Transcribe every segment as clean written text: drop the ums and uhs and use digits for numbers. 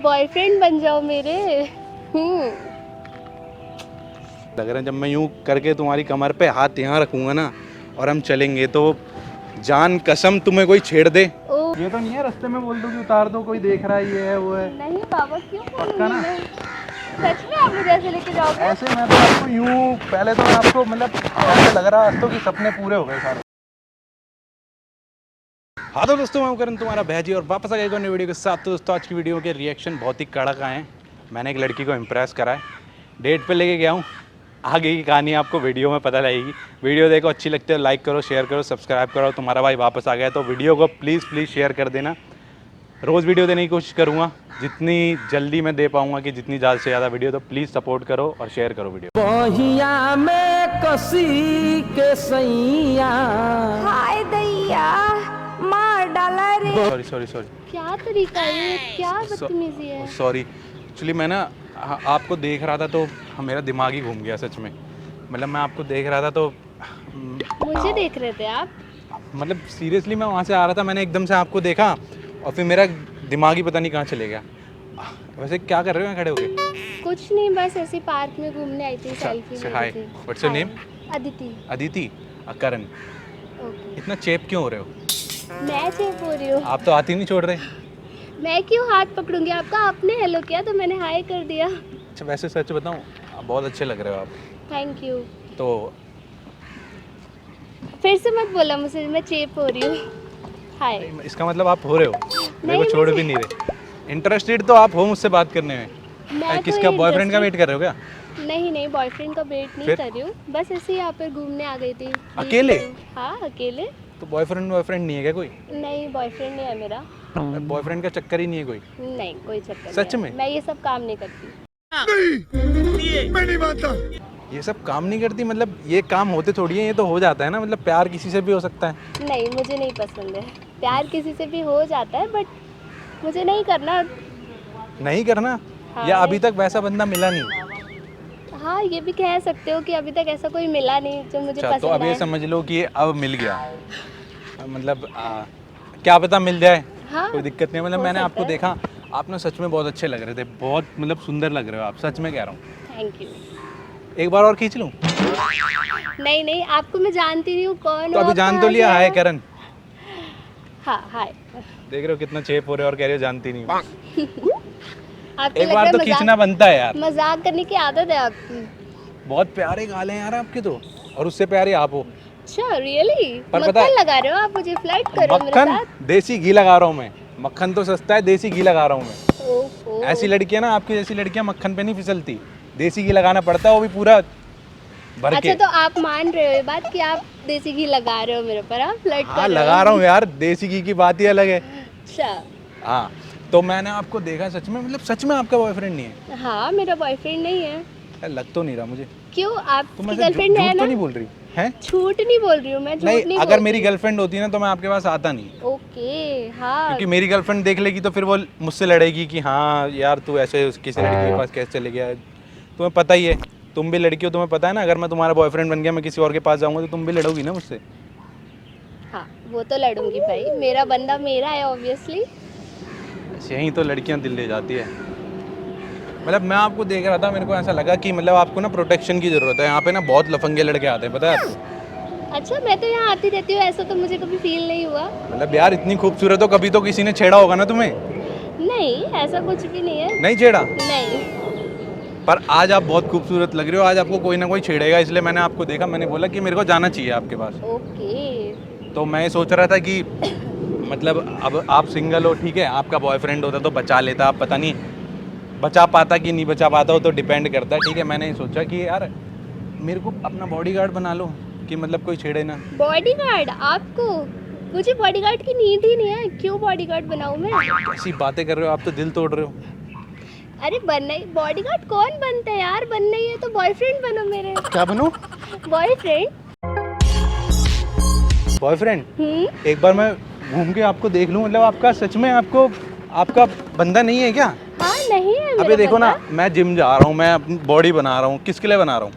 Boyfriend बन जाओ मेरे। लग रहा है जब मैं यूं करके तुम्हारी कमर पे हाथ यहाँ रखूंगा ना और हम चलेंगे तो जान कसम तुम्हें कोई छेड़ दे। ये तो नहीं है रास्ते में बोल दूं कि उतार दो, कोई देख रहा है, ये है वो है। नहीं बाबा, क्यों पक्का ना? सच में आप मुझे ऐसे लेके जाओगे? ऐसे मैं तो आपको यूं, पहले तो मैं आपको मतलब ऐसे लग रहा है तो कि सपने पूरे हो गए सारे। हाँ तो दोस्तों, मैं करण तुम्हारा भैजी और वापस आ गए एक और नई वीडियो के साथ। तो दोस्तों आज की वीडियो के रिएक्शन बहुत ही कड़क आए हैं। मैंने एक लड़की को इम्प्रेस करा है, डेट पे लेके गया हूँ। आगे की कहानी आपको वीडियो में पता लगेगी। वीडियो देखो, अच्छी लगती है लाइक करो, शेयर करो, सब्सक्राइब करो। तुम्हारा भाई वापस आ गया तो वीडियो को प्लीज़ शेयर कर देना। रोज़ वीडियो देने की कोशिश करूँगा, जितनी जल्दी मैं दे पाऊँगा कि जितनी ज़्यादा से ज़्यादा वीडियो। तो प्लीज़ सपोर्ट करो और शेयर करो वीडियो। बहिया में कसी के सैया हाय दैया, मार डाला रे। सॉरी क्या तरीका है, क्या बदतमीजी है। सॉरी। एक्चुअली मैं ना आपको देख रहा था तो मेरा दिमाग ही घूम गया सच में। मतलब मैं आपको देख रहा था तो मुझे देख रहे थे आप? मतलब सीरियसली मैं वहाँ से आ रहा था, मैंने एकदम से आपको देखा और फिर मेरा दिमाग ही पता नहीं कहाँ चले गया। वैसे क्या कर रहे हो यहाँ खड़े होके? कुछ नहीं, बस ऐसे पार्क में घूमने आई थी, सेल्फी ले हाय, रही थी। What's your name? Aditi. Aditi? Karan. Okay. इतना चेप क्यों हो रहे हो? मैं चेप हो रही हूँ? आप तो हाथ ही नहीं छोड़ रहे। मैं क्यों हाथ पकड़ूंगी आपका? आपने हेलो किया तो मैंने हाय कर दिया। अच्छा, वैसे सच बताऊँ, आप बहुत अच्छे लग रहे हो आप। Thank you. तो फिर से मत बोला मुझे मैं चेप हो रही हूँ। हाय। इसका मतलब आप हो रहे हो, मेरे को नहीं, छोड़ भी नहीं रहे। इंटरेस्टेड तो आप हो मुझसे बात करने में। मैं किसका, बॉयफ्रेंड का वेट कर रहे हो क्या? नहीं, बॉयफ्रेंड का वेट नहीं कर रही हूँ, बस ऐसे ही यहाँ पर घूमने आ गई थी। अकेले? हाँ अकेले। तो बॉयफ्रेंड नहीं है क्या कोई? नहीं, बॉयफ्रेंड नहीं है मेरा। बॉयफ्रेंड का चक्कर ही नहीं है कोई? नहीं, कोई चक्कर सच नहीं में? है। मैं ये सब काम नहीं करती। मैं नहीं मानता। ये सब काम नहीं करती मतलब ये काम होते थोड़ी है, ये तो हो जाता है ना। मतलब प्यार किसी से भी हो सकता है। नहीं, मुझे नहीं पसंद है प्यार। किसी से भी हो जाता है बट मुझे नहीं करना। नहीं करना? हाँ, या अभी तक वैसा बंदा मिला नहीं? हाँ, ये भी कह सकते हो कि अभी तक ऐसा कोई मिला नहीं जो मुझे अच्छा, पसंद तो अब ये आए। समझ लो कि ये अब मिल गया। मतलब क्या पता मिल जाए। हाँ, कोई दिक्कत नहीं। मतलब हो मैंने सकता आपको है। देखा, आप ना सच में बहुत अच्छे लग रहे थे। बहुत मतलब सुंदर लग रहे हो आप, सच में कह रहा हूँ। Thank you. एक बार और खींच लूँ? नहीं, आपको मैं जानती नहीं हूँ, कौन तो हो अभी आप, जान तो कहाँ लिया। से हाय हो? करण। हाँ हाय। देख रहे हो कितना चेप हो रहे हो और कह रहे हो जानती नहीं हूँ। आपको एक लग बार रहा तो है खींचना बनता है यार। मजाक करने की आदत है आपकी। बहुत प्यारे गाल हैं यार आपके तो, और उससे प्यारे आप हो। अच्छा रियली? पर पता है, मक्खन लगा रहे हो आप मुझे, फ्लर्ट कर रहे हो मेरे मक्खन साथ? देसी घी लगा रहा हूँ मैं। मक्खन तो सस्ता है, देसी घी लगा रहा हूँ मैं। ओहो। ऐसी लड़कियां ना, आपकी जैसी लड़कियां मक्खन पे नहीं फिसलती। देसी घी लगाना पड़ता है, वो भी पूरा भर अच्छा, के। तो आप मान रहे हो ये बात कि आप देसी घी लगा रहे हो मेरे पर? आप फ्लर्ट हाँ कर रहे हो? लगा रहा हूँ यार, देसी घी की बात ही अलग है। अच्छा। हाँ, तो मैंने आपको देखा सच में, मतलब सच में आपका बॉयफ्रेंड नहीं है? हाँ, मेरा बॉयफ्रेंड नहीं है। यार लग तो नहीं रहा मुझे। क्यों, तुम आपकी ऐसे गर्लफ्रेंड है झूठ ना? तो नहीं बोल रही है? झूठ नहीं बोल रही हूँ मैं, झूठ नहीं, नहीं अगर बोल मेरी रही। गर्लफ्रेंड होती ना तो मैं आपके पास आता नहीं। ओके। हाँ। क्योंकि मेरी गर्लफ्रेंड देख लेगी तो फिर वो मुझसे लड़ेगी कि हाँ यार तू ऐसे किसी लड़की के पास कैसे चले गया। तुम्हें पता ही है, तुम भी लड़की हो, तुम्हें पता है ना। अगर मैं तुम्हारा बॉयफ्रेंड बन गया, मैं किसी और के पास जाऊंगा तो तुम भी लड़ोगी ना मुझसे। हाँ, वो तो लड़ूंगी भाई, मेरा बंदा मेरा है ऑब्वियसली। यहीं तो लड़कियां दिल ले जाती है। मतलब मैं आपको देख रहा था, मेरे को ऐसा लगा कि मतलब आपको ना प्रोटेक्शन की ज़रूरत है। यहाँ पे ना बहुत लफंगे लड़के आते हैं, पता है आपको? अच्छा, मैं तो यहाँ आती रहती हूँ, ऐसा तो मुझे कभी फील नहीं हुआ। मतलब यार इतनी खूबसूरत हो, कभी तो किसी ने छेड़ा होगा ना तुम्हें? नहीं, ऐसा कुछ भी नहीं है। नहीं छेड़ा? नहीं। पर आज आप बहुत खूबसूरत लग रहे हो। आज आपको कोई ना कोई छेड़ेगा, इसलिए मैंने आपको देखा। मैंने बोला कि मेरे को जाना चाहिए आपके पास। ओके। तो मैं सोच रहा था कि मतलब अब आप सिंगल हो, ठीक है। आपका बॉयफ्रेंड होता तो बचा लेता। आप पता नहीं बचा पाता कि नहीं बचा पाता, वो तो डिपेंड करता है, ठीक है। मैंने सोचा कि यार मेरे को अपना बॉडीगार्ड बना लो, कि मतलब कोई छेड़े ना। बॉडीगार्ड? आपको? मुझे बॉडीगार्ड की नीड ही नहीं है, क्यों बॉडीगार्ड बनाऊं मैं? कैसी बातें कर रहे हो आप, तो दिल तोड़ रहे हो। अरे बनना ही, बॉडीगार्ड कौन बनता है यार? बनना ही है तो बॉयफ्रेंड बनो मेरे। क्या बनूं? बॉयफ्रेंड। बॉयफ्रेंड? एक बार मैं घूम के आपको देख लूं, मतलब आपका सच में आपका बंदा नहीं है क्या? हाँ, नहीं है मेरा अबे देखो बंदा। ना, मैं जिम जा रहा हूँ, मैं अपनी बॉडी बना रहा हूँ। किसके लिए बना रहा हूँ?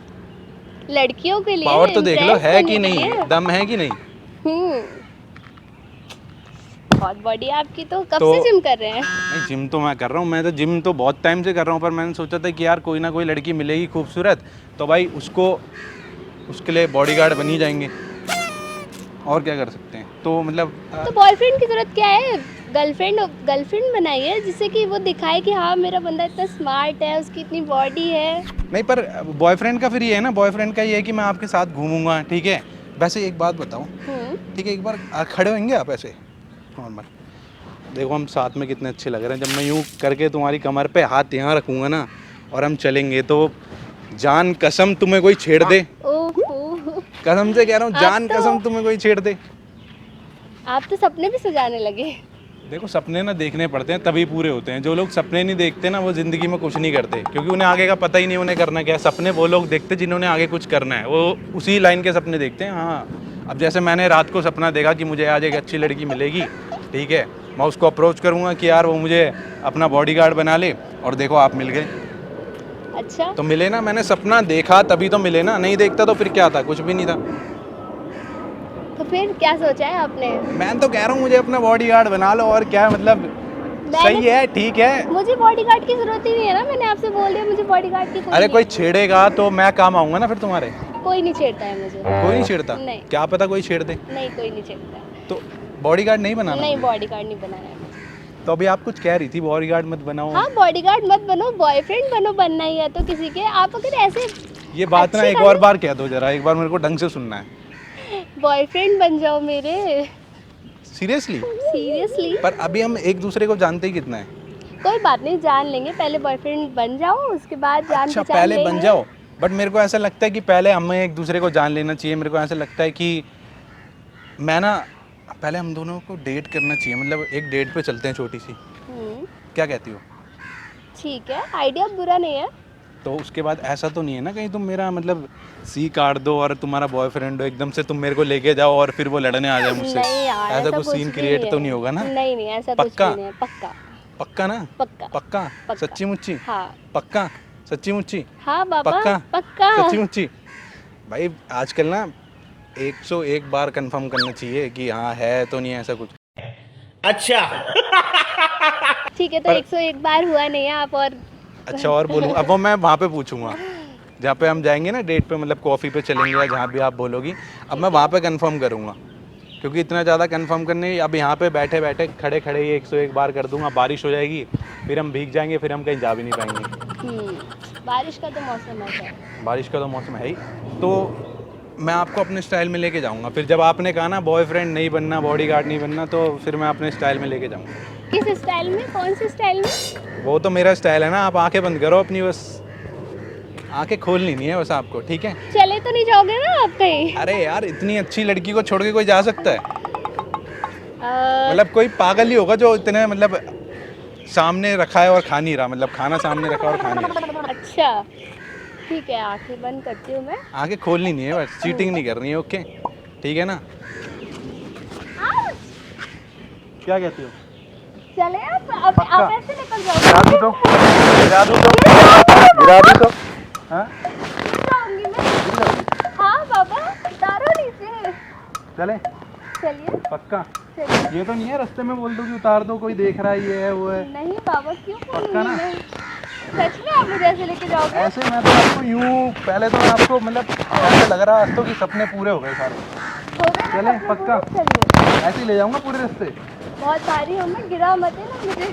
लड़कियों के लिए। पावर तो देख लो, impress है करने कि के नहीं, लिए। दम है कि नहीं? बहुत बॉडी है आपकी, तो कब तो- से जिम कर रहे हैं? नहीं, जिम तो मैं कर रहा हूँ, मैं तो जिम तो बहुत टाइम से कर रहा हूँ, पर मैंने सोचा था कि यार कोई ना कोई लड़की मिलेगी खूबसूरत, तो भाई उसके लिए बॉडीगार्ड बन ही जाएंगे, और क्या कर सकते हैं। तो मतलब तो बॉयफ्रेंड की जरूरत क्या है? गर्लफ्रेंड बनाइए जिससे कि वो दिखाए कि हाँ मेरा बंदा इतना स्मार्ट है, उसकी इतनी बॉडी है। नहीं, पर बॉयफ्रेंड का फिर ये है ना, बॉयफ्रेंड का ये है कि मैं आपके साथ घूमूंगा, ठीक है। वैसे एक बात बताऊँ, ठीक है, एक बार खड़े होंगे आप ऐसे नॉर्मल, देखो हम साथ में कितने अच्छे लग रहे हैं। जब मैं यूँ करके तुम्हारी कमर पे हाथ यहाँ रखूँगा ना और हम चलेंगे, तो जान कसम तुम्हें कोई छेड़ दे, ओहो, कसम से कह रहा हूँ, आप जान तो- कसम तुम्हें कोई छेड़ दे। आप तो सपने भी सजाने लगे। देखो सपने ना देखने पड़ते हैं तभी पूरे होते हैं। जो लोग सपने नहीं देखते ना, वो ज़िंदगी में कुछ नहीं करते, क्योंकि उन्हें आगे का पता ही नहीं उन्हें करना क्या है। सपने वो लोग देखते जिन्होंने आगे कुछ करना है, वो उसी लाइन के सपने देखते हैं। हाँ, अब जैसे मैंने रात को सपना देखा कि मुझे आज एक अच्छी लड़की मिलेगी, ठीक है, मैं उसको अप्रोच करूँगा कि यार वो मुझे अपना बॉडीगार्ड बना ले, और देखो आप मिल गए। अच्छा, तो मिले ना, मैंने सपना देखा तभी तो मिले ना, नहीं देखता तो फिर क्या था, कुछ भी नहीं था। तो फिर क्या सोचा है आपने? मैं तो कह रहा हूँ मुझे अपना बॉडीगार्ड बना लो, और क्या मतलब, सही है, ठीक है। मुझे बॉडीगार्ड की जरूरत ही नहीं है ना, मैंने आपसे बोल दिया मुझे बॉडीगार्ड की कोई अरे नहीं कोई छेड़ेगा तो मैं काम आऊँगा ना फिर तुम्हारे। है। कोई नहीं छेड़ता है मुझे। कोई नहीं छेड़ता? नहीं। क्या पता कोई छेड़ दे। नहीं, कोई नहीं छेड़ता है। तो बॉडीगार्ड नहीं बनाना? नहीं, बॉडीगार्ड नहीं बनाना है मुझे। तो अभी आप कुछ कह रही थी, बॉडीगार्ड मत बनाओ। हाँ, बॉडीगार्ड मत बनो, बॉयफ्रेंड बनो, बनना ही है तो किसी के। आप अगर ऐसे ये बात ना अच्छी एक बात और है। बार कह दो जरा, एक बार मेरे को ढंग से सुनना है। बॉयफ्रेंड बन जाओ मेरे, सीरियसली? सीरियसली। पर अभी हम एक दूसरे को जानते ही कितना है। कोई बात नहीं, जान लेंगे, पहले बॉयफ्रेंड बन जाओ, उसके बाद जान अच्छा, पहचान पहले लेंगे। बन जाओ, बट मेरे को ऐसा लगता है कि पहले हमें एक दूसरे को जान लेना चाहिए। मेरे को ऐसा लगता है कि मैं ना, पहले हम दोनों को डेट करना चाहिए, मतलब एक डेट पे चलते हैं छोटी सी, क्या कहती हो? ठीक है, आइडिया बुरा नहीं है। तो उसके बाद ऐसा तो नहीं है ना कहीं तुम मेरा मतलब सी काट दो और तुम्हारा बॉयफ्रेंड हो, एकदम से तुम मेरे को लेके जाओ और फिर वो लड़ने आ जाए मुझसे। नहीं यार, ऐसा कुछ कुछ सीन भी क्रिएट नहीं तो है। नहीं होगा ना? नहीं नहीं, ऐसा कुछ पक्का? भी नहीं है। पक्का पक्का ना? पक्का पक्का? पक्का। सच्ची मुच्ची? हाँ पक्का? सच्ची मुच्ची? हाँ बाबा, पक्का? पक्का। सच्ची मुच्ची? भाई आजकल ना 101 बार कंफर्म करना चाहिए कि हाँ है तो नहीं है ऐसा कुछ। अच्छा। ठीक है, तो 101 बार हुआ नहीं है, आप और अच्छा, और बोलूँ? अब वो मैं वहाँ पे पूछूंगा जहाँ पे हम जाएंगे ना डेट पे, मतलब कॉफ़ी पे चलेंगे या जहाँ भी आप बोलोगी, अब मैं वहाँ पे कंफर्म करूँगा, क्योंकि इतना ज़्यादा कंफर्म करने, अब यहाँ पे बैठे बैठे खड़े खड़े ही 101 बार कर दूंगा, बारिश हो जाएगी, फिर हम भीग जाएंगे, फिर हम कहीं जा भी नहीं पाएंगे। बारिश का तो मौसम है। बारिश का तो मौसम है ही। तो मैं आपको अपने स्टाइल में लेके जाऊँगा, फिर जब आपने कहा ना बॉयफ्रेंड नहीं बनना, बॉडीगार्ड नहीं बनना, तो फिर मैं अपने स्टाइल में लेके जाऊँगा। किस स्टाइल में? कौन से स्टाइल में? वो तो मेरा स्टाइल है ना, आप आंखें बंद करो अपनी, बस आंखें खोलनी नहीं है बस आपको, ठीक है? चले तो नहीं जाओगे ना आप कहीं? अरे यार, इतनी अच्छी लड़की को छोड़ के कोई जा सकता है? अ, मतलब कोई पागल ही होगा जो इतने मतलब सामने रखा है और खा नहीं रहा, मतलब खाना सामने रखा और खा नहीं रहा। अच्छा ठीक है, आंखें बंद करती हूँ मैं। आंखें खोलनी नहीं है, बस चीटिंग नहीं करनी है, ओके? ठीक है ना? क्या कहती हो? चले आप ऐसे निकल जाओगे। गिरा दूँ तो? गिरा दूँ तो? गिरा दूँ तो? हाँ? जाऊंगी मैं। हाँ बाबा, उतारो नीचे। चले? चलिए पक्का? चलिए। ये तो नहीं है रास्ते में बोल दो कि उतार दो, कोई देख रहा है, ये है वो है? नहीं बाबा, क्यों पक्का ना? बोलूंगी मैं? सच में आप मुझे ऐसे लेके जाओगे? ऐसे मैं तो आपको यूँ, पहले तो मैं आपको मतलब ऐसे लग रहा आज तो कि सपने पूरे हो गए सारे। हो गए ना चले, सपने पक्का? पूरे? चलिए। ऐसे ही ले जाऊँगा पूरे रास्ते। बहुत सारी हूँ मैं, गिरा मत है ना मुझे।